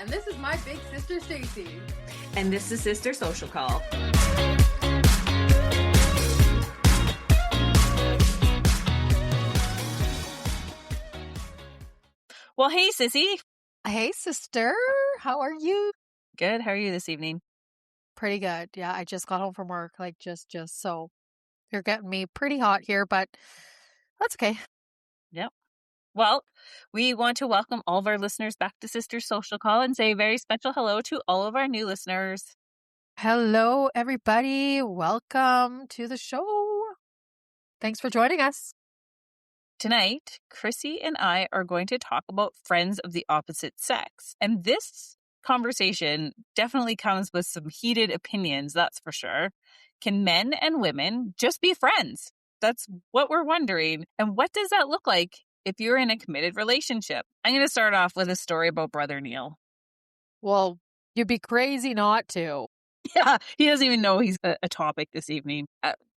and this is my big sister Stacey. And this is Sister Social Call. Well, hey, sissy. Hey, sister. How are you? Good. How are you this evening? Pretty good. Yeah, I just got home from work. Just so you're getting me pretty hot here, but that's okay. Yep. Well, we want to welcome all of our listeners back to Sister Social Call and say a very special hello to all of our new listeners. Hello, everybody. Welcome to the show. Thanks for joining us. Tonight, Chrissy and I are going to talk about friends of the opposite sex. And this conversation definitely comes with some heated opinions, that's for sure. Can men and women just be friends? That's what we're wondering. And what does that look like if you're in a committed relationship? I'm going to start off with a story about Brother Neil. Well, you'd be crazy not to. Yeah, he doesn't even know he's a topic this evening.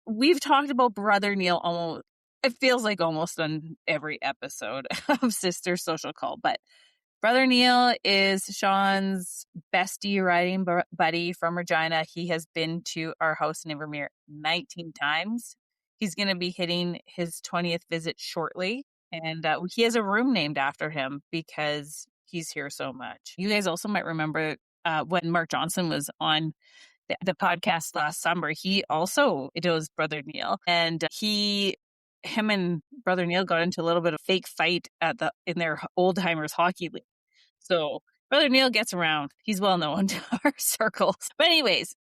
We've talked about Brother Neil almost, it feels like almost on every episode of Sister Social Call. But Brother Neil is Sean's bestie riding buddy from Regina. He has been to our house in Invermere 19 times. He's going to be hitting his 20th visit shortly. And he has a room named after him because he's here so much. You guys also might remember when Mark Johnson was on the podcast last summer, it was Brother Neil. And him and Brother Neil got into a little bit of fake fight in their old timers hockey league. So Brother Neil gets around. He's well known to our circles. But anyways,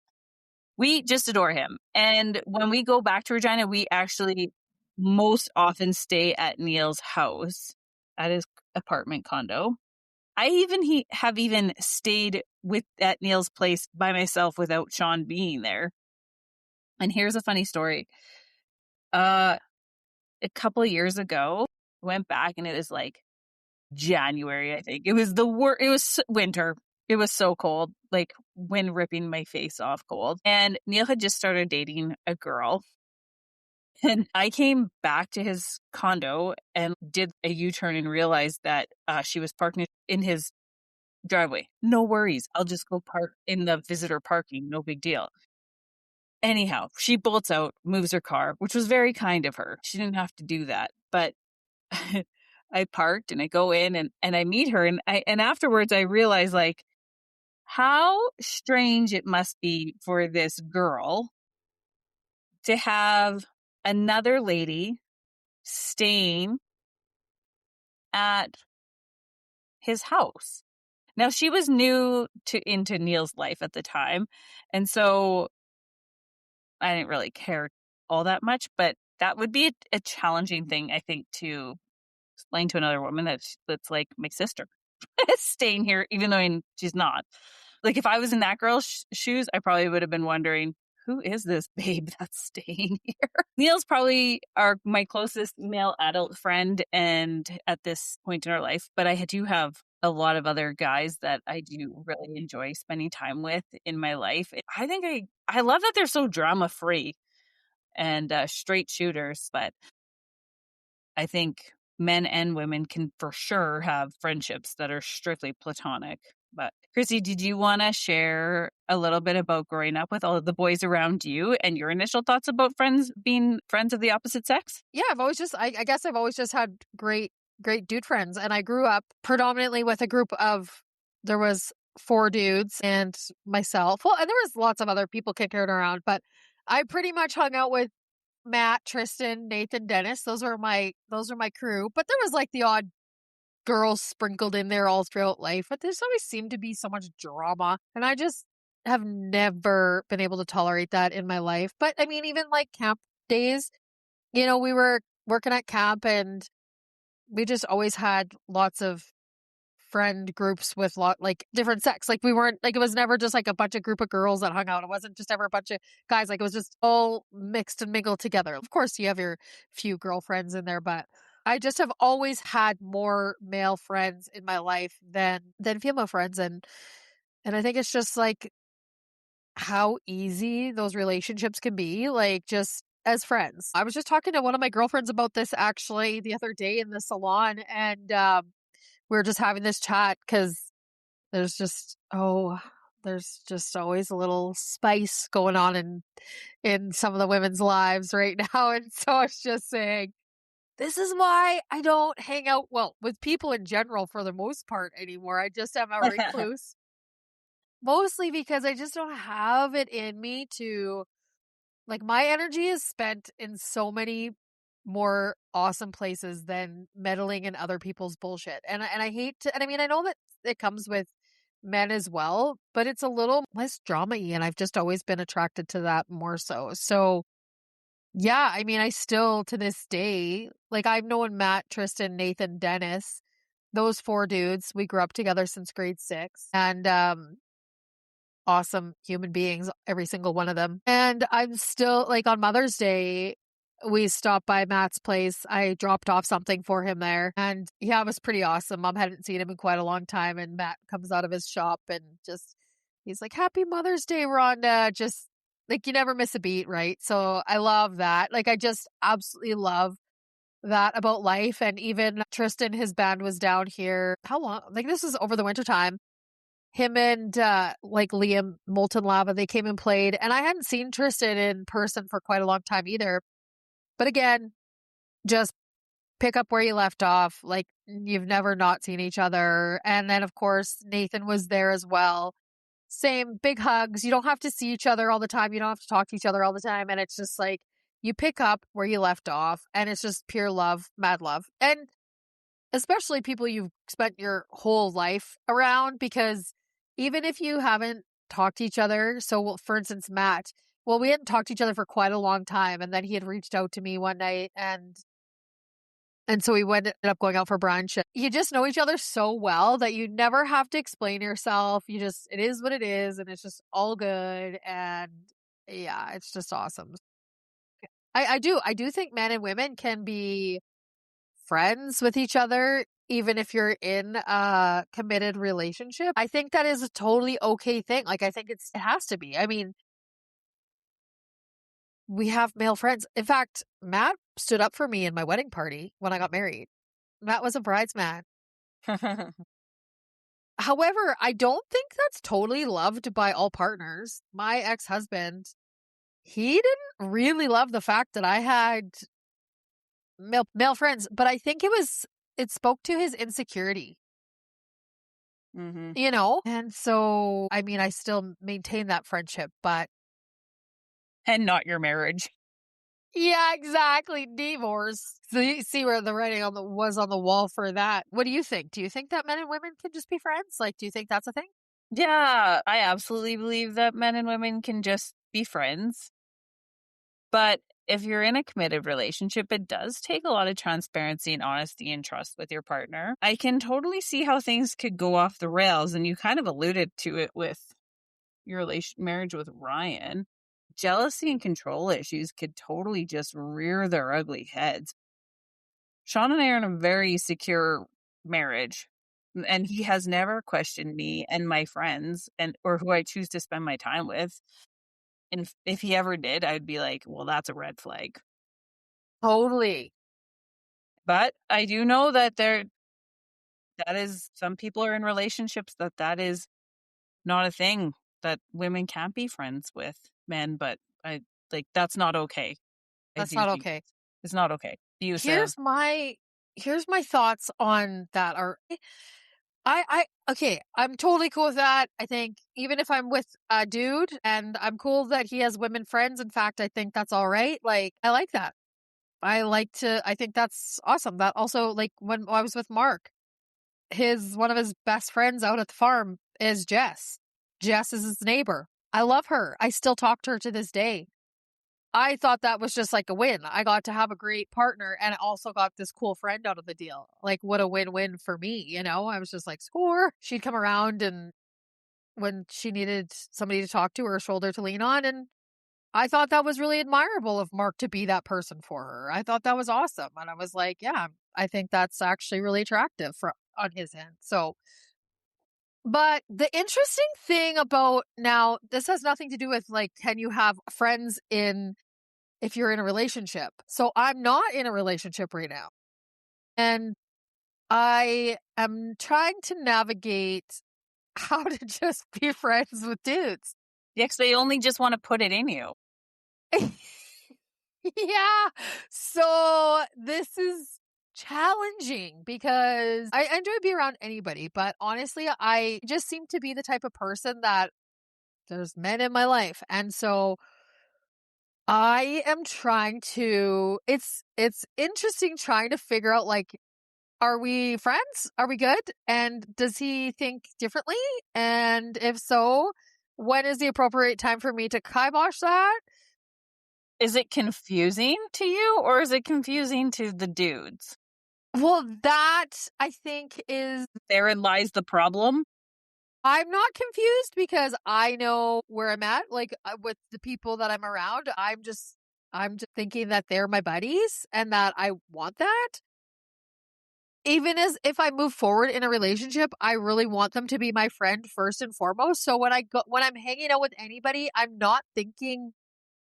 we just adore him. And when we go back to Regina, we actually most often stay at Neil's house, at his apartment condo. I have stayed at Neil's place by myself without Sean being there. And here's a funny story. A couple of years ago, I went back and it was like January, I think. It was it was winter. It was so cold, like wind ripping my face off cold. And Neil had just started dating a girl. And I came back to his condo and did a U-turn and realized that she was parked in his driveway. No worries. I'll just go park in the visitor parking. No big deal. Anyhow, she bolts out, moves her car, which was very kind of her. She didn't have to do that. But I parked and I go in and I meet her. And afterwards I realize like how strange it must be for this girl to have another lady staying at his house. Now, she was new into Neil's life at the time, and so I didn't really care all that much, but that would be a challenging thing, I think, to explain to another woman that's like my sister staying here, even though she's not. Like, if I was in that girl's shoes, I probably would have been wondering, who is this babe that's staying here? Neil's probably my closest male adult friend and at this point in our life, but I do have a lot of other guys that I do really enjoy spending time with in my life. I think I love that they're so drama free and straight shooters, but I think men and women can for sure have friendships that are strictly platonic. But Chrissy, did you want to share a little bit about growing up with all of the boys around you and your initial thoughts about being friends of the opposite sex? Yeah, I guess I've always just had great dude friends. And I grew up predominantly with a group there was 4 dudes and myself. Well, and there was lots of other people kicking around, but I pretty much hung out with Matt, Tristan, Nathan, Dennis. Those are my crew. But there was like the odd girls sprinkled in there all throughout life. But there's always seemed to be so much drama. And I just have never been able to tolerate that in my life. But I mean, even like camp days, we were working at camp and we just always had lots of friend groups with like different sex. Like we weren't like, it was never just like a bunch of group of girls that hung out. It wasn't just ever a bunch of guys. Like it was just all mixed and mingled together. Of course you have your few girlfriends in there, but I just have always had more male friends in my life than female friends. And I think it's just like how easy those relationships can be, like just as friends. I was just talking to one of my girlfriends about this actually the other day in the salon, and we were just having this chat because there's just always a little spice going on in some of the women's lives right now. And so I was just saying, this is why I don't hang out with people in general for the most part anymore. I just am a recluse. Mostly because I just don't have it in me to, like, my energy is spent in so many more awesome places than meddling in other people's bullshit. And I hate to, and I mean, I know that it comes with men as well, but it's a little less drama-y, and I've just always been attracted to that more so. So, yeah, I mean, I still, to this day, like, I've known Matt, Tristan, Nathan, Dennis, those 4 dudes. We grew up together since grade 6. And, awesome human beings, every single one of them. And I'm still, like, on Mother's Day, we stopped by Matt's place. I dropped off something for him there. And yeah, it was pretty awesome. Mom hadn't seen him in quite a long time. And Matt comes out of his shop and he's like, Happy Mother's Day, Rhonda. Just like, you never miss a beat, right? So I love that. Like, I just absolutely love that about life. And even Tristan, his band was down here. How long? Like, this was over the winter time. Him and like Liam, Molten Lava, they came and played. And I hadn't seen Tristan in person for quite a long time either. But again, just pick up where you left off. Like, you've never not seen each other. And then, of course, Nathan was there as well. Same, big hugs. You don't have to see each other all the time. You don't have to talk to each other all the time. And it's just like, you pick up where you left off. And it's just pure love, mad love. And especially people you've spent your whole life around, because even if you haven't talked to each other, so for instance, Matt, we hadn't talked to each other for quite a long time, and then he had reached out to me one night, and so we ended up going out for brunch. You just know each other so well that you never have to explain yourself. It is what it is, and it's just all good, and yeah, it's just awesome. I do think men and women can be friends with each other, even if you're in a committed relationship. I think that is a totally okay thing. Like, I think it has to be. I mean, we have male friends. In fact, Matt stood up for me in my wedding party when I got married. Matt was a bridesman. However, I don't think that's totally loved by all partners. My ex-husband, he didn't really love the fact that I had male friends, but I think it spoke to his insecurity. You know? And so, I mean, I still maintain that friendship, but. And not your marriage. Yeah, exactly. Divorce. So you see where the writing was on the wall for that. What do you think? Do you think that men and women can just be friends? Like, do you think that's a thing? Yeah, I absolutely believe that men and women can just be friends. But if you're in a committed relationship, it does take a lot of transparency and honesty and trust with your partner. I can totally see how things could go off the rails, and you kind of alluded to it with your marriage with Ryan. Jealousy and control issues could totally just rear their ugly heads. Sean and I are in a very secure marriage, and he has never questioned me and my friends or who I choose to spend my time with. And if he ever did, I'd be like, well, that's a red flag. Totally. But I do know that some people are in relationships that is not a thing, that women can't be friends with men, but that's not okay. That's not okay. It's not okay. Here's my thoughts on that. Okay, I'm totally cool with that. I think even if I'm with a dude, and I'm cool that he has women friends. In fact, I think that's all right. Like, I like that. I think that's awesome. That also, like, when I was with Mark, one of his best friends out at the farm is Jess. Jess is his neighbor. I love her. I still talk to her to this day. I thought that was just like a win. I got to have a great partner, and I also got this cool friend out of the deal. Like, what a win-win for me, you know? I was just like, score. She'd come around and when she needed somebody to talk to or a shoulder to lean on, and I thought that was really admirable of Mark to be that person for her. I thought that was awesome. And I was like, yeah, I think that's actually really attractive on his end. So, but the interesting thing about now, this has nothing to do with, like, can you have friends if you're in a relationship? So I'm not in a relationship right now. And I am trying to navigate how to just be friends with dudes. Yeah, 'cause they only just want to put it in you. Yeah. So this is challenging because I enjoy being around anybody, but honestly, I just seem to be the type of person that there's men in my life. And so I am trying to it's interesting trying to figure out like are we friends? Are we good? And does he think differently? And if so, when is the appropriate time for me to kibosh that? Is it confusing to you or is it confusing to the dudes? Well, that I think is Therein lies the problem. I'm not confused because I know where I'm at like with the people that I'm around. I'm just thinking that they're my buddies and that I want that. Even as if I move forward in a relationship, I really want them to be my friend first and foremost. So when I'm hanging out with anybody, I'm not thinking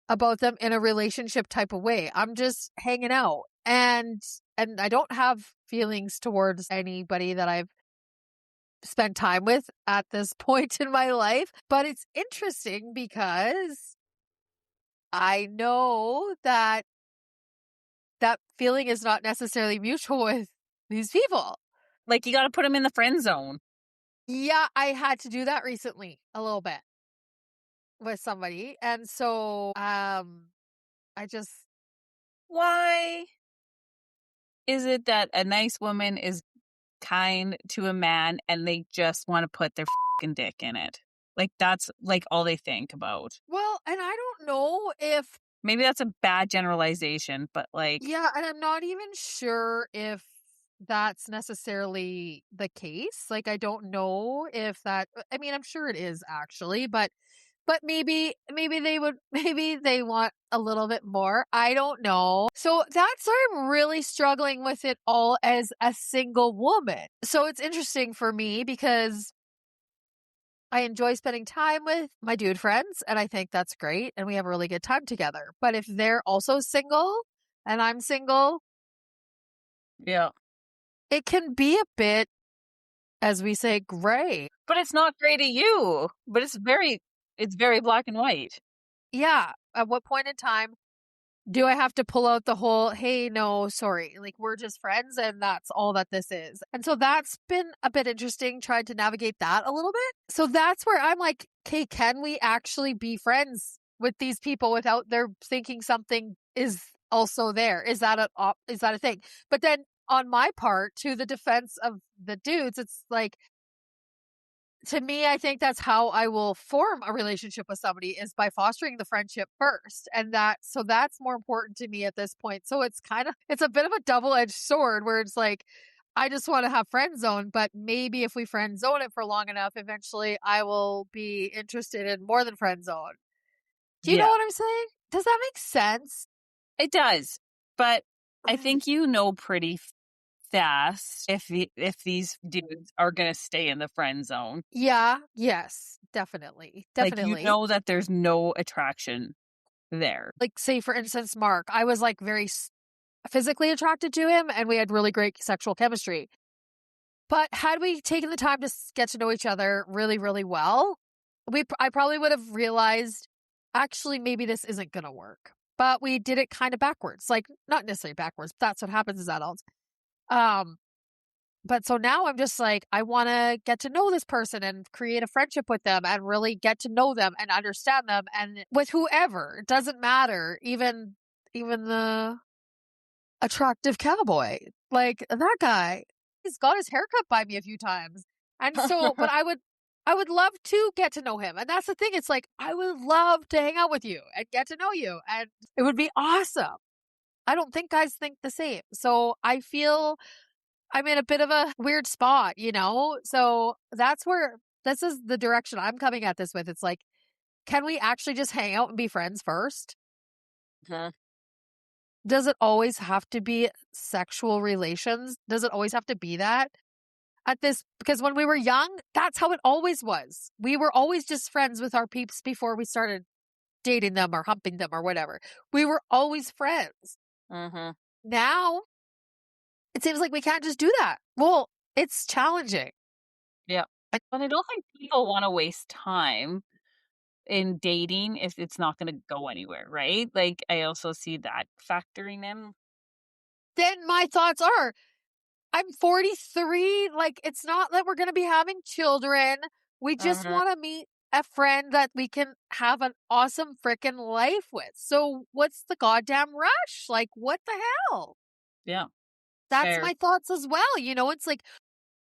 about them in a relationship type of way. I'm just hanging out. And I don't have feelings towards anybody that I've spent time with at this point in my life. But it's interesting because I know that that feeling is not necessarily mutual with these people. Like, you got to put them in the friend zone. Yeah, I had to do that recently a little bit with somebody. And so I just Why is it that a nice woman is kind to a man and they just want to put their fucking dick in it? Like, that's like all they think about. well, and I don't know if Maybe that's a bad generalization, but like, yeah, and I'm not even sure if that's necessarily the case. Like I don't know if that I mean, I'm sure it is actually, but maybe they would maybe they want a little bit more. I don't know. So that's why I'm really struggling with it all as a single woman. So it's interesting for me because I enjoy spending time with my dude friends and I think that's great and we have a really good time together. But if they're also single and I'm single, yeah. it can be a bit, as we say, gray. But it's not great at you. But it's very black and white. Yeah. At what point in time do I have to pull out the whole, hey, no, sorry, like we're just friends and that's all that this is? And so that's been a bit interesting trying to navigate that a little bit. So that's where I'm like, okay, can we actually be friends with these people without their thinking something is also there? Is that is that a thing? But then on my part, to the defense of the dudes, it's like, to me, I think that's how I will form a relationship with somebody is by fostering the friendship first. And so that's more important to me at this point. So it's a bit of a double-edged sword where it's like, I just want to have friend zone, but maybe if we friend zone it for long enough, eventually I will be interested in more than friend zone. Do you know Yeah, what I'm saying? Does that make sense? it does. But I Mm. think you know pretty fast if these dudes are going to stay in the friend zone. Yeah, yes, definitely. Like, you Definitely. know that there's no attraction there. Like say for instance, Mark, I was like very physically attracted to him and we had really great sexual chemistry. But had we taken the time to get to know each other really, really well, I probably would have realized actually maybe this isn't going to work. But we did it kind of backwards, like not necessarily backwards. That's what happens as adults. Um, but so now I'm just like, I want to get to know this person and create a friendship with them and really get to know them and understand them. And with whoever, it doesn't matter, even the attractive cowboy. Like that guy, he's got his haircut by me a few times. And so, but I would love to get to know him. And that's the thing. It's like, I would love to hang out with you and get to know you. And it would be awesome. I don't think guys think the same. So I feel I'm in a bit of a weird spot, you know? So that's where this is the direction I'm coming at this with. It's like, can we actually just hang out and be friends first? Huh. Does it always have to be sexual relations? Does it always have to be that? At this, because when we were young, that's how it always was. We were always just friends with our peeps before we started dating them or humping them or whatever. We were always friends. Mm-hmm. Now, it seems like we can't just do that. Well, it's challenging. Yeah. But I don't think people want to waste time in dating if it's not going to go anywhere, right? Like, I also see that factoring in. Then my thoughts are, I'm 43. Like, it's not that we're going to be having children. We just Uh-huh. want to meet a friend that we can have an awesome freaking life with. So, what's the goddamn rush? Like, what the hell? Yeah, That's fair. my thoughts as well. It's like,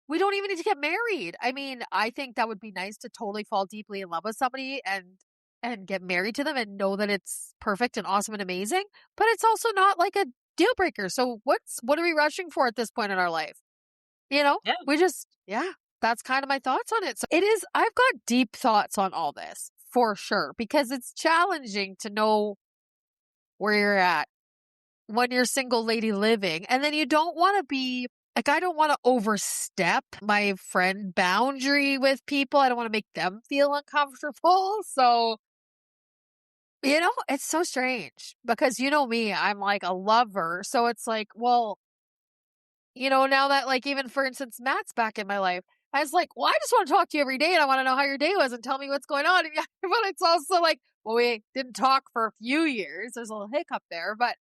we don't even need to get married. I mean, I think that would be nice to totally fall deeply in love with somebody and get married to them and know that it's perfect and awesome and amazing, but it's also not like a deal breaker. So what are we rushing for at this point in our life? Yeah. We just yeah, that's kind of my thoughts on it. So it is I've got deep thoughts on all this for sure because it's challenging to know where you're at when you're single lady living. And then you don't want to be like, I don't want to overstep my friend boundary with people. I don't want to make them feel uncomfortable. So, it's so strange because you know me, I'm like a lover. So it's like, well, now that like even for instance, Matt's back in my life, I was like, well, I just want to talk to you every day and I want to know how your day was and tell me what's going on. But it's also like, well, we didn't talk for a few years. There's a little hiccup there, but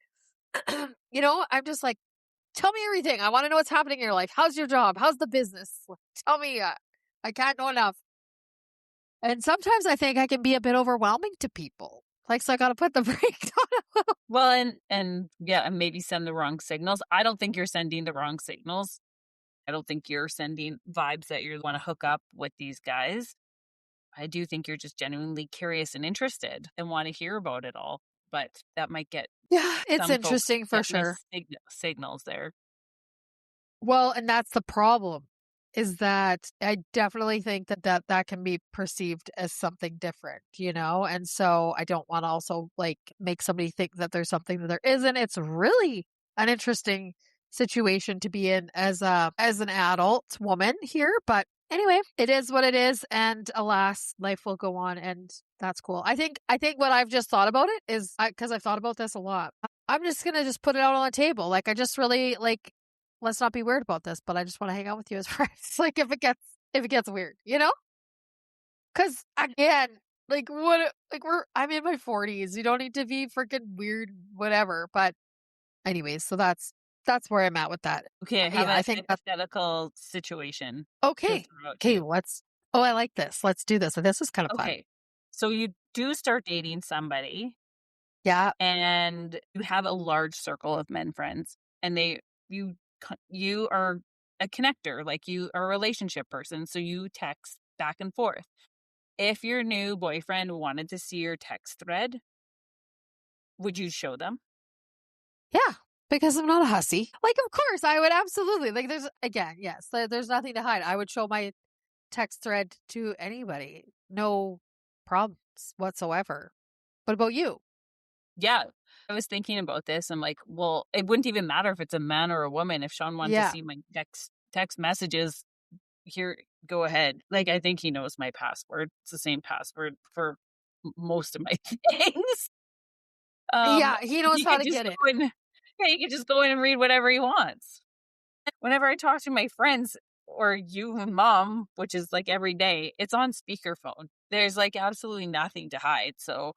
I'm just like, tell me everything. I want to know what's happening in your life. How's your job? How's the business? Tell me. I can't know enough. And sometimes I think I can be a bit overwhelming to people. Like, so I got to put the brake on. Well, and yeah, and maybe send the wrong signals. I don't think you're sending the wrong signals. I don't think you're sending vibes that you want to hook up with these guys. I do think you're just genuinely curious and interested and want to hear about it all. But that might get Yeah, it's some folks interesting for get sure. missed signals there. Well, and that's the problem is that I definitely think that can be perceived as something different. And so I don't want to also like make somebody think that there's something that there isn't. It's really an interesting situation to be in as an adult woman here, but anyway, it is what it is and alas, life will go on and that's cool. I think what I've just thought about it is cuz I've thought about this a lot. I'm just going to just put it out on the table. Like I just really like let's not be weird about this, but I just want to hang out with you as friends. Like if it gets weird, Because again, like what, like I'm in my 40s. You don't need to be freaking weird, whatever. But anyways, so that's where I'm at with that. Okay, I have Yeah, a I think that's hypothetical situation to okay. throw out to Okay, you. let's. Oh, I like this. Let's do this. This is kind of fun. Okay, so you do start dating somebody Yeah, and you have a large circle of men friends and you are a connector, like you are a relationship person, so you text back and forth. If your new boyfriend wanted to see your text thread, would you show them? yeah. Because I'm not a hussy. Like, of course, I would absolutely. Like, there's again, yes, there's nothing to hide. I would show my text thread to anybody. No problems whatsoever. What about you? Yeah, I was thinking about this. I'm like, well, it wouldn't even matter if it's a man or a woman. If Sean wanted to Yeah. see my text messages, here, go ahead. Like, I think he knows my password. It's the same password for most of my things. Um, Yeah, he knows he how could to just get go it. in. Yeah, he could just go in and read whatever he wants. Whenever I talk to my friends or you and mom, which is like every day, it's on speakerphone. There's like absolutely nothing to hide. So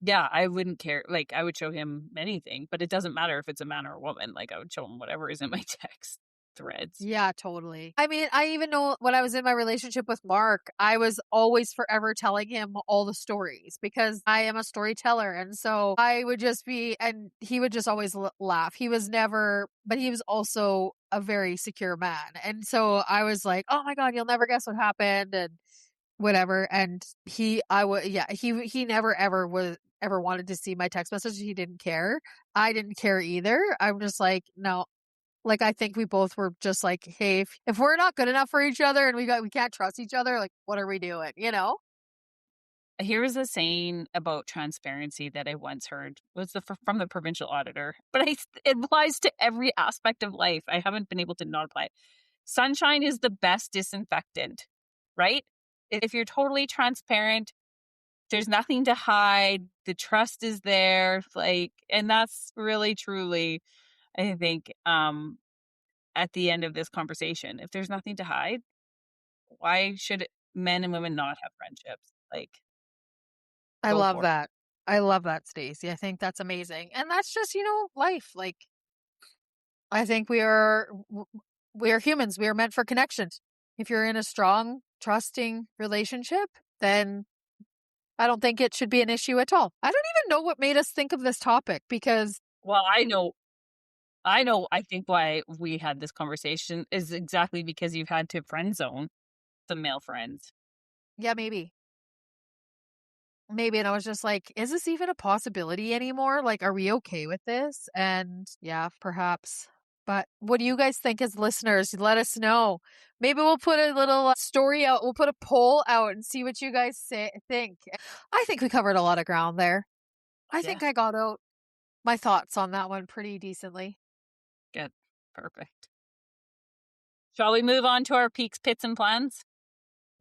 yeah, I wouldn't care. Like, I would show him anything, but it doesn't matter if it's a man or a woman. Like, I would show him whatever is in my text threads. Yeah, totally. I mean, I even know when I was in my relationship with Mark, I was always forever telling him all the stories because I am a storyteller. And so I would just be, and he would just always laugh. He was never, but he was also a very secure man. And so I was like, oh my God, you'll never guess what happened and whatever. And yeah, he never ever was ever wanted to see my text message. He didn't care. I didn't care either. I'm just like, no, like, I think we both were just like, "Hey, if we're not good enough for each other and we can't trust each other, like, what are we doing?" You know? Here's a saying about transparency that I once heard was from the provincial auditor, but it applies to every aspect of life. I haven't been able to not apply it. Sunshine is the best disinfectant, right? If you're totally transparent, there's nothing to hide. The trust is there, like, and that's really truly, I think, at the end of this conversation. If there's nothing to hide, Why should men and women not have friendships? Like, I go love for it. that. I love that, Stacey. I think that's amazing. And that's just, life. Like, I think we are humans. We are meant for connections. If you're in a strong, trusting relationship, then I don't think it should be an issue at all. I don't even know what made us think of this topic because Well, I think why we had this conversation is exactly because you've had to friend zone some male friends. yeah, maybe. Maybe. And I was just like, is this even a possibility anymore? Like, are we okay with this? And yeah, perhaps. But what do you guys think as listeners? Let us know. Maybe we'll put a little story out. We'll put a poll out and see what you guys think. I think we covered a lot of ground there. I Yeah. think I got out my thoughts on that one pretty decently. Good. Perfect. Shall we move on to our peaks, pits, and plans?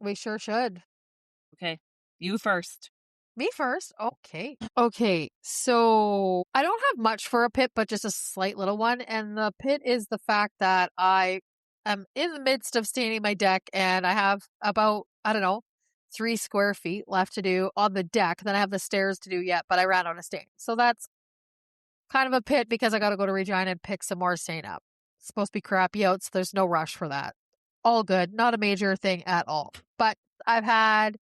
We sure should. Okay. You first. Me first. Okay. Okay. So I don't have much for a pit, but just a slight little one. And the pit is the fact that I am in the midst of staining my deck and I have about, I don't know, 3 square feet left to do on the deck. Then I have the stairs to do yet, but I ran out of stain. So that's kind of a pit because I got to go to Regina and pick some more stain up. It's supposed to be crappy out, so there's no rush for that. All good. Not a major thing at all. But I've had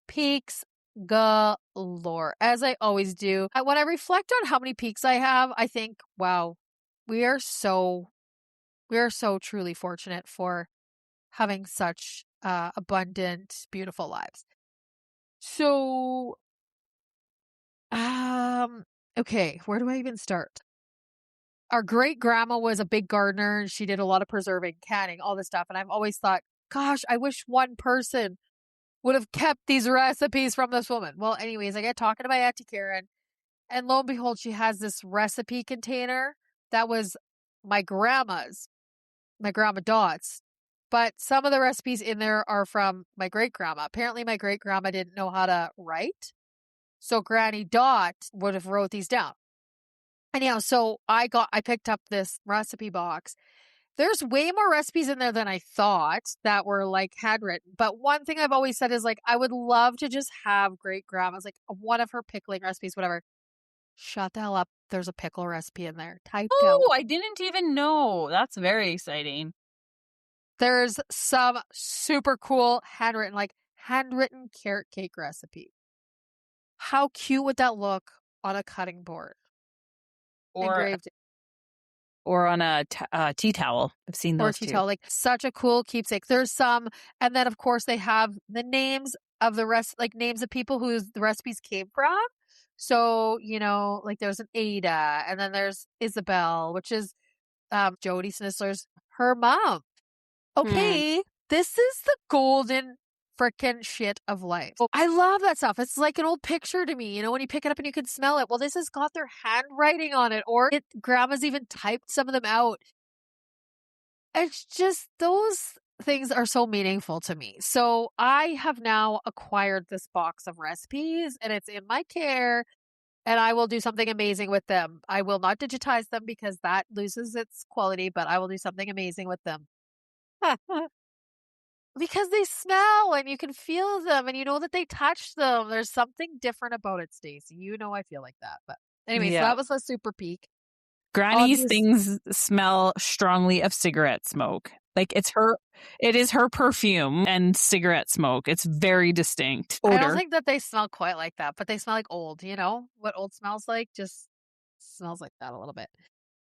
peaks galore, as I always do. When I reflect on how many peaks I have, I think, wow, we are so truly fortunate for having such abundant, beautiful lives. So, okay, where do I even start? Our great grandma was a big gardener and she did a lot of preserving, canning, all this stuff. And I've always thought, gosh, I wish one person would have kept these recipes from this woman. Well, anyways, I get talking to my Auntie Karen, and lo and behold, she has this recipe container that was my grandma's, my grandma Dot's. But some of the recipes in there are from my great grandma. Apparently, my great grandma didn't know how to write. So Granny Dot would have wrote these down. Anyhow, so I picked up this recipe box. There's way more recipes in there than I thought that were like handwritten. But one thing I've always said is like, I would love to just have great grandma's, like one of her pickling recipes, whatever. Shut the hell up. There's a pickle recipe in there typed out. Oh, I didn't even know. That's very exciting. There's some super cool handwritten carrot cake recipe. How cute would that look on a cutting board? Or Engraved or on a tea towel. I've seen or those tea too. towel, like such a cool keepsake. There's some, and then of course they have the names of the like names of people who the recipes came from. So, like there's an Ada, and then there's Isabel, which is Jody Snisler's her mom. Okay, this is the golden frickin' shit of life. I love that stuff. It's like an old picture to me, when you pick it up and you can smell it. Well, this has got their handwriting on it, or grandma's even typed some of them out. It's just those things are so meaningful to me. So I have now acquired this box of recipes and it's in my care and I will do something amazing with them. I will not digitize them because that loses its quality, but I will do something amazing with them. Because they smell and you can feel them and you know that they touched them. There's something different about it, Stacey. I feel like that. But anyway, so Yeah. that was a super peak. Granny's things smell strongly of cigarette smoke. Like it is her perfume and cigarette smoke. It's very distinct odor. I don't think that they smell quite like that, but they smell like old, what old smells like, just smells like that a little bit.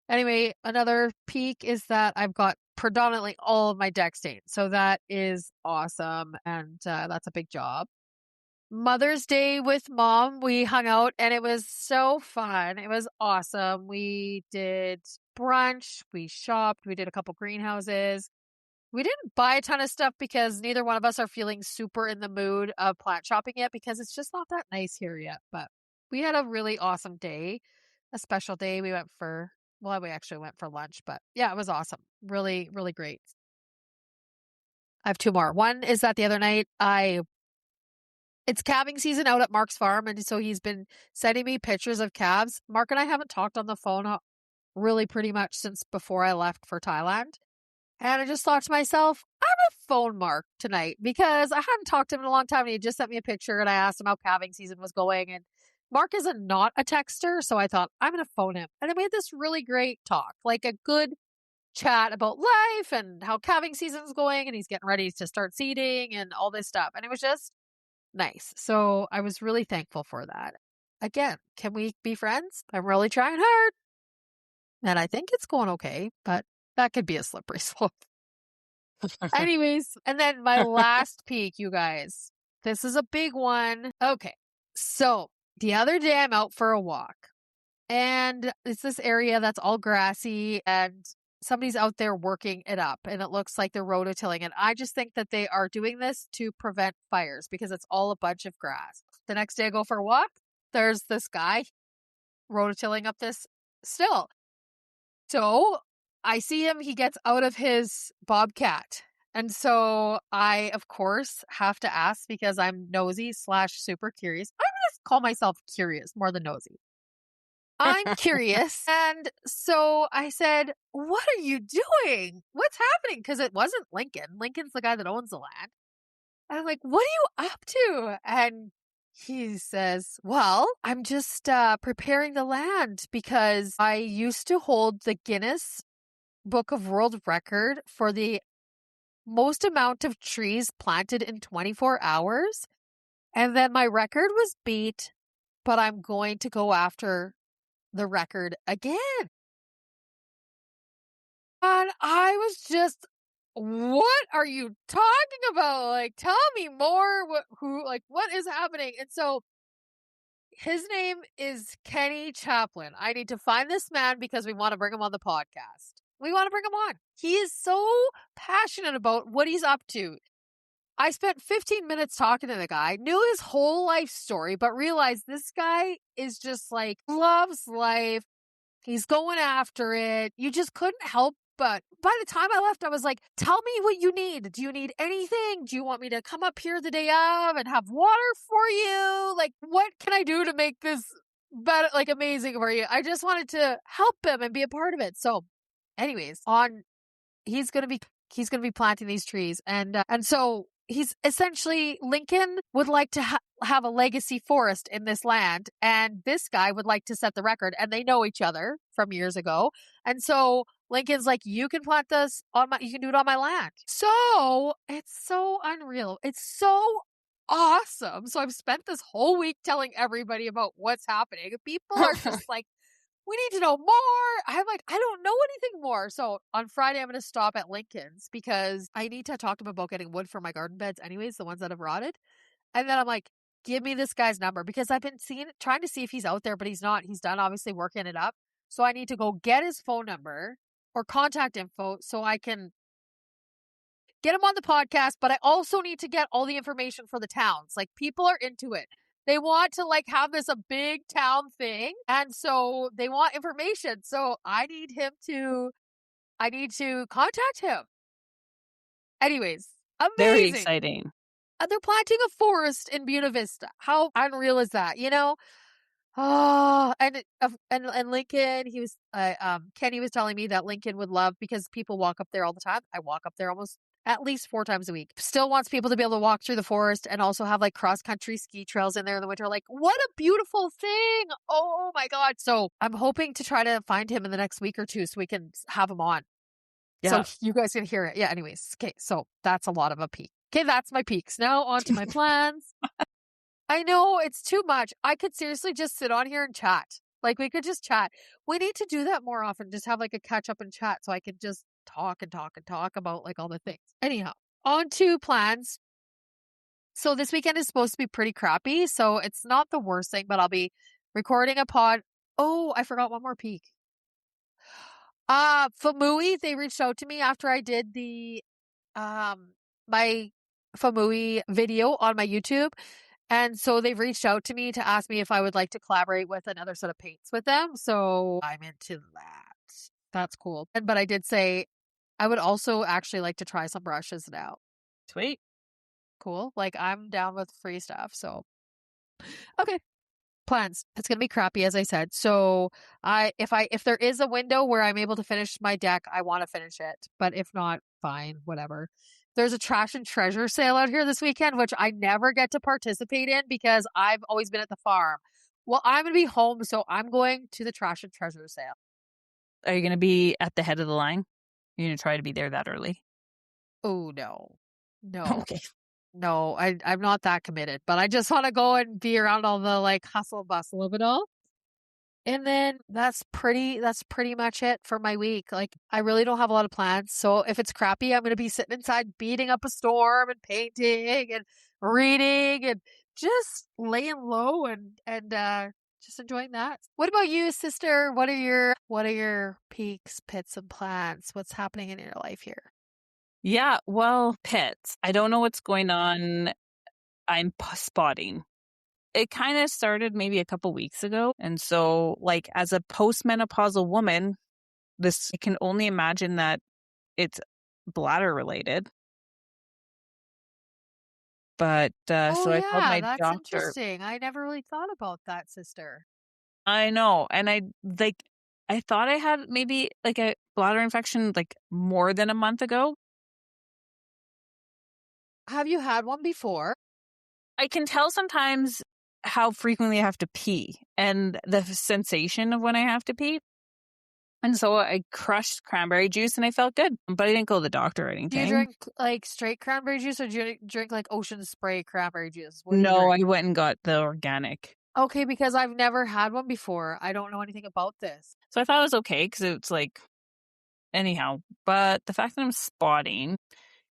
Anyway, another peak is that I've got predominantly all of my deck stained. So that is awesome. And that's a big job. Mother's Day with Mom, we hung out and it was so fun. It was awesome. We did brunch, we shopped, we did a couple greenhouses. We didn't buy a ton of stuff because neither one of us are feeling super in the mood of plant shopping yet because it's just not that nice here yet. But we had a really awesome day, a special day. We actually went for lunch, but yeah, it was awesome. Really, really great. I have 2 more. One is that the other night it's calving season out at Mark's farm. And so he's been sending me pictures of calves. Mark and I haven't talked on the phone really pretty much since before I left for Thailand. And I just thought to myself, I'm going to phone Mark tonight because I hadn't talked to him in a long time. And he just sent me a picture and I asked him how calving season was going. And Mark is not a texter. So I thought, I'm going to phone him. And we had this really great talk, like a good chat about life and how calving season's going. And he's getting ready to start seeding and all this stuff. And it was just nice. So I was really thankful for that. Again, can we be friends? I'm really trying hard. And I think it's going okay, but that could be a slippery slope. Anyways, and then my last peek, you guys. This is a big one. Okay. So the other day I'm out for a walk and it's this area that's all grassy and somebody's out there working it up and it looks like they're rototilling. And I just think that they are doing this to prevent fires because it's all a bunch of grass. The next day I go for a walk. There's this guy rototilling up this still. So I see him. He gets out of his bobcat. And so I, of course, have to ask because I'm nosy / super curious. I'm going to call myself curious more than nosy. I'm curious. And so I said, what are you doing? What's happening? Because it wasn't Lincoln. Lincoln's the guy that owns the land. And I'm like, what are you up to? And he says, well, I'm just preparing the land because I used to hold the Guinness Book of World Record for the most amount of trees planted in 24 hours. And then my record was beat, but I'm going to go after the record again. And I was just, what are you talking about? Like, tell me more. What is happening? And so his name is Kenny Chaplin. I need to find this man because we want to bring him on the podcast. We want to bring him on. He is so passionate about what he's up to. I spent 15 minutes talking to the guy, knew his whole life story, but realized this guy is just like, loves life. He's going after it. You just couldn't help. But by the time I left, I was like, tell me what you need. Do you need anything? Do you want me to come up here the day of and have water for you? Like, what can I do to make this better, like amazing for you? I just wanted to help him and be a part of it. So anyways, he's going to be planting these trees. And so he's essentially, Lincoln would like to have a legacy forest in this land. And this guy would like to set the record, and they know each other from years ago. And so Lincoln's like, you can plant this you can do it on my land. So it's so unreal. It's so awesome. So I've spent this whole week telling everybody about what's happening. People are just like, we need to know more. I'm like, I don't know anything more. So on Friday, I'm going to stop at Lincoln's because I need to talk to him about getting wood for my garden beds anyways, the ones that have rotted. And then I'm like, give me this guy's number because I've been trying to see if he's out there, but he's not. He's done obviously working it up. So I need to go get his phone number or contact info so I can get him on the podcast. But I also need to get all the information for the towns. Like, people are into it. They want to like have this a big town thing. And so they want information. So I need to contact him. Anyways, amazing. Very exciting. They're planting a forest in Buena Vista. How unreal is that? You know? Oh, and Lincoln, Kenny was telling me that Lincoln would love because people walk up there all the time. I walk up there almost at least 4 times a week. Still wants people to be able to walk through the forest and also have like cross-country ski trails in there in the winter. Like, what a beautiful thing. Oh my God. So I'm hoping to try to find him in the next week or two so we can have him on. Yeah. So you guys can hear it. Yeah, anyways. Okay, so that's a lot of a peek. Okay, that's my peaks. Now on to my plans. I know it's too much. I could seriously just sit on here and chat. Like, we could just chat. We need to do that more often. Just have like a catch up and chat so I can just talk and talk and talk about like all the things. Anyhow, on to plans. So this weekend is supposed to be pretty crappy. So it's not the worst thing, but I'll be recording a pod. Oh, I forgot one more peek. Famui, they reached out to me after I did the my Famui video on my YouTube. And so they've reached out to me to ask me if I would like to collaborate with another set of paints with them. So I'm into that. That's cool. But I did say I would also actually like to try some brushes now. Sweet. Cool. Like, I'm down with free stuff. So, okay. plans. It's going to be crappy, as I said. So if there is a window where I'm able to finish my deck, I want to finish it. But if not, fine, whatever. There's a trash and treasure sale out here this weekend, which I never get to participate in because I've always been at the farm. Well, I'm going to be home, so I'm going to the trash and treasure sale. Are you going to be at the head of the line? You're going to try to be there that early? Oh, no. Okay. No, I'm not that committed, but I just want to go and be around all the like hustle bustle of it all. And then that's pretty much it for my week. Like I really don't have a lot of plans. So if it's crappy, I'm going to be sitting inside beating up a storm and painting and reading and just laying low and just enjoying that. What about you, sister? What are your peaks, pits and plans? What's happening in your life here? Yeah, well, pets. I don't know what's going on. I'm spotting. It kind of started maybe a couple weeks ago. And so, like, as a postmenopausal woman, I can only imagine that it's bladder related. But Oh so I called yeah, my that's doctor. interesting. I never really thought about that, sister. I know. And I thought I had maybe like a bladder infection like more than a month ago. Have you had one before? I can tell sometimes how frequently I have to pee and the sensation of when I have to pee. And so I crushed cranberry juice and I felt good, but I didn't go to the doctor or Do you anything. drink like straight cranberry juice or do you drink like ocean spray cranberry juice? What do you No, drink? I went and got the organic. Okay, because I've never had one before. I don't know anything about this. So I thought it was okay because it's like, anyhow. But the fact that I'm spotting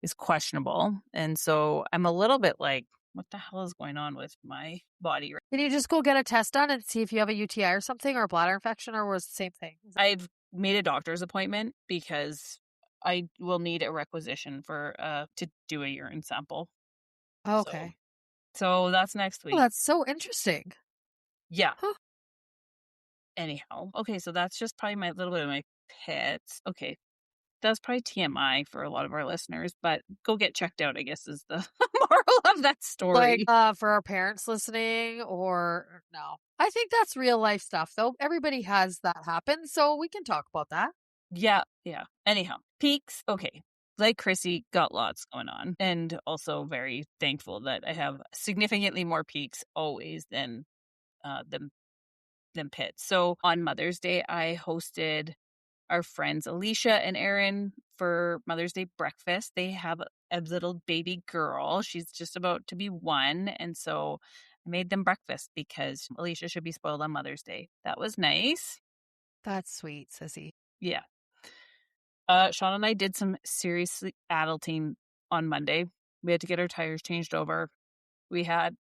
is questionable. And so I'm a little bit like, what the hell is going on with my body? Can you just go get a test done and see if you have a UTI or something or a bladder infection or was it the same thing? I've made a doctor's appointment because I will need a requisition for to do a urine sample. Okay. So that's next Oh, week. that's so interesting. Yeah. Huh. Anyhow. Okay, so that's just probably my little bit of my pets. Okay. That's probably TMI for a lot of our listeners, but go get checked out, I guess, is the moral of that story. Like for our parents listening or no. I think that's real life stuff though. Everybody has that happen, so we can talk about that. Yeah. Anyhow, peaks. Okay. Like Chrissy, got lots going on. And also very thankful that I have significantly more peaks always than pits. So on Mother's Day, I hosted our friends Alicia and Erin for Mother's Day breakfast. They have a little baby girl. She's just about to be 1. And so I made them breakfast because Alicia should be spoiled on Mother's Day. That was nice. That's sweet, sissy. Yeah. Sean and I did some seriously adulting on Monday. We had to get our tires changed over. We had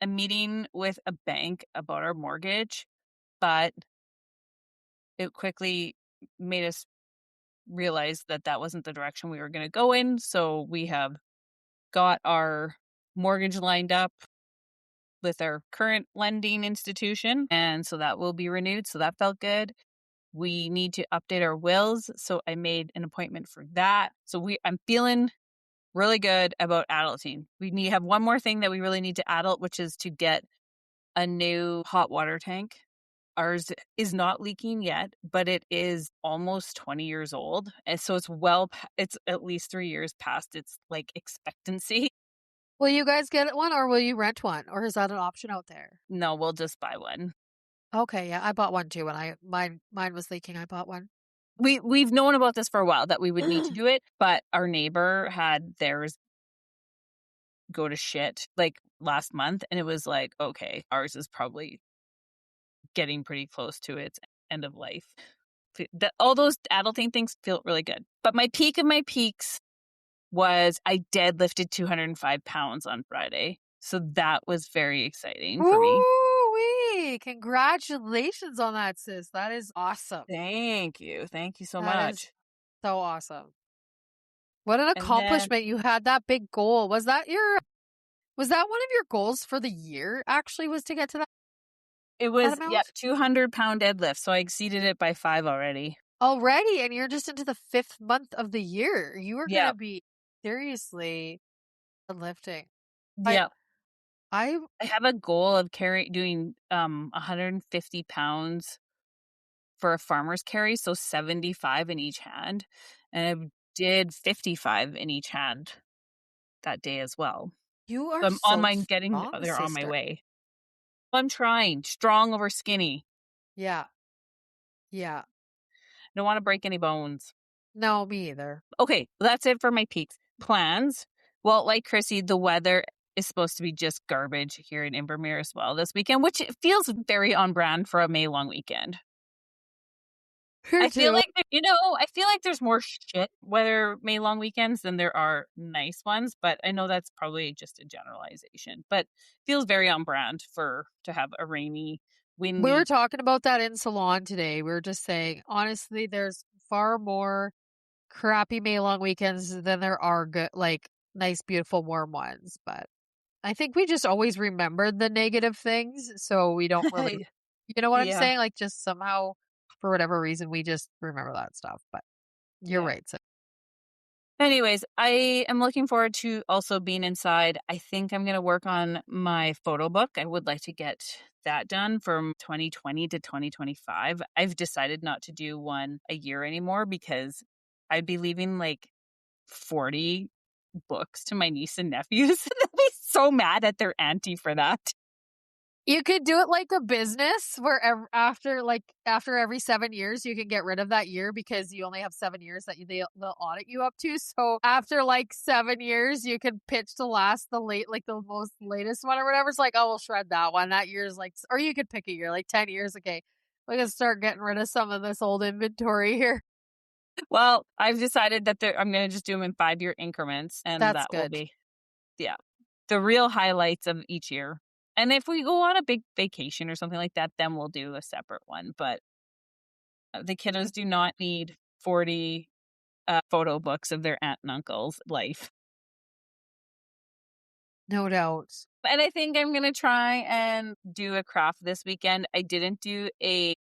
a meeting with a bank about our mortgage, but it quickly made us realize that that wasn't the direction we were going to go in. So we have got our mortgage lined up with our current lending institution. And so that will be renewed. So that felt good. We need to update our wills. So I made an appointment for that. So I'm feeling really good about adulting. We need to have one more thing that we really need to adult, which is to get a new hot water tank. Ours is not leaking yet, but it is almost 20 years old. And so it's at least 3 years past its like expectancy. Will you guys get one or will you rent one? Or is that an option out there? No, we'll just buy one. Okay, yeah, I bought one too when mine was leaking. I bought one. We've known about this for a while that we would need to do it, but our neighbor had theirs go to shit like last month, and it was like, okay, ours is probably getting pretty close to its end of life. All those adulting things feel really good. But my peak of my peaks was I deadlifted 205 pounds on Friday. So that was very exciting for me. Woo-wee! Congratulations on that, sis. That is awesome. Thank you. Thank you so That much. is so awesome. What an And then accomplishment. You had that big goal. Was that one of your goals for the year actually was to get to that it was, amount? 200-pound deadlift. So I exceeded it by 5 already. Already, and you're just into the 5th month of the year. You are Yeah. gonna be seriously lifting. Yeah. I have a goal of doing 150 pounds for a farmer's carry, so 75 in each hand. And I did 55 in each hand that day as well. You So are I'm on so my getting strong, there on my sister. way. I'm trying. Strong over skinny. Yeah. Yeah. Don't want to break any bones. No, me either. Okay, that's it for my peaks. Plans. Well, like Chrissy, the weather is supposed to be just garbage here in Invermere as well this weekend, which feels very on brand for a May long weekend. Here I feel too. like, I feel like there's more shit weather May long weekends than there are nice ones, but I know that's probably just a generalization, but feels very on brand to have a rainy, windy. We were talking about that in salon today. We were just saying, honestly, there's far more crappy May long weekends than there are good, like nice, beautiful, warm ones. But I think we just always remember the negative things, so we don't really, you know what I'm Yeah. saying? Like, just somehow, for whatever reason, we just remember that stuff. But you're Yeah. right. So Anyways, I am looking forward to also being inside. I think I'm going to work on my photo book. I would like to get that done from 2020 to 2025. I've decided not to do one a year anymore because I'd be leaving like 40 books to my niece and nephews. They'll be so mad at their auntie for that. you could do it like a business where after every 7 years, you can get rid of that year because you only have 7 years that they'll audit you up to. So after like 7 years, you can pitch to last the most latest one or whatever. It's like, oh, we'll shred that one. That year's like, or you could pick a year, like 10 years. Okay, we can start getting rid of some of this old inventory here. Well, I've decided that I'm going to just do them in 5-year increments, and That's that will good. be, the real highlights of each year. And if we go on a big vacation or something like that, then we'll do a separate one. But the kiddos do not need 40 photo books of their aunt and uncle's life. No doubt. And I think I'm going to try and do a craft this weekend. I didn't do a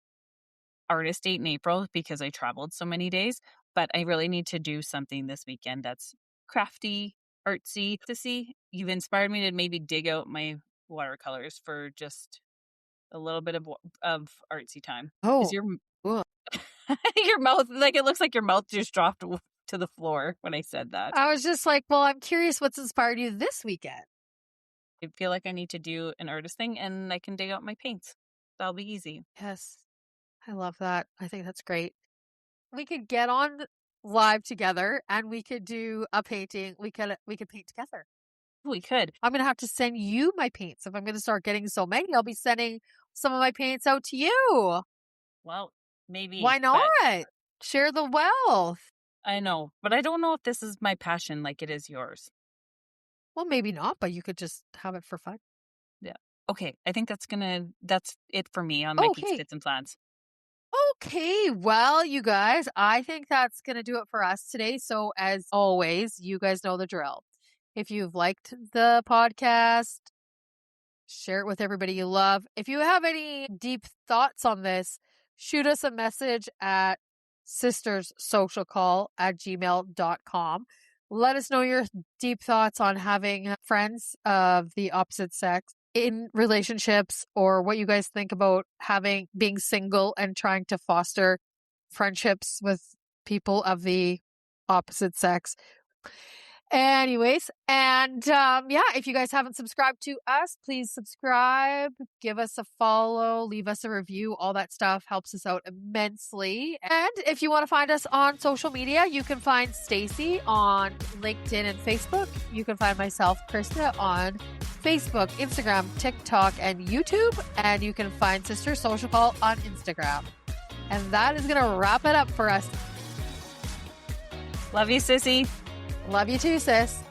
artist date in April because I traveled so many days, but I really need to do something this weekend that's crafty, artsy. To see, you've inspired me to maybe dig out my watercolors for just a little bit of artsy time. Is Oh, your cool. your mouth, like, it looks like your mouth just dropped to the floor when I said that. I was just like, well, I'm curious what's inspired you this weekend. I feel like I need to do an artist thing, and I can dig out my paints. That'll be easy. Yes. I love that. I think that's great. We could get on live together and we could do a painting. We could paint together. We could. I'm gonna have to send you my paints. If I'm gonna start getting so many, I'll be sending some of my paints out to you. Well, maybe. Why not? Share the wealth. I know, but I don't know if this is my passion like it is yours. Well, maybe not, but you could just have it for fun. Yeah. Okay. I think that's it for me on my Pete's Fits and Plans. Okay, well, you guys, I think that's going to do it for us today. So, as always, you guys know the drill. If you've liked the podcast, share it with everybody you love. If you have any deep thoughts on this, shoot us a message at sisterssocialcall@gmail.com. Let us know your deep thoughts on having friends of the opposite sex in relationships, or what you guys think about being single and trying to foster friendships with people of the opposite sex. Anyways, and if you guys haven't subscribed to us, please subscribe, give us a follow, leave us a review. All that stuff helps us out immensely. And if you want to find us on social media, you can find Stacey on LinkedIn and Facebook. You can find myself, Krista, on Facebook, Instagram, TikTok, and YouTube. And you can find Sister Social Call on Instagram. And that is going to wrap it up for us. Love you, sissy. Love you too, sis.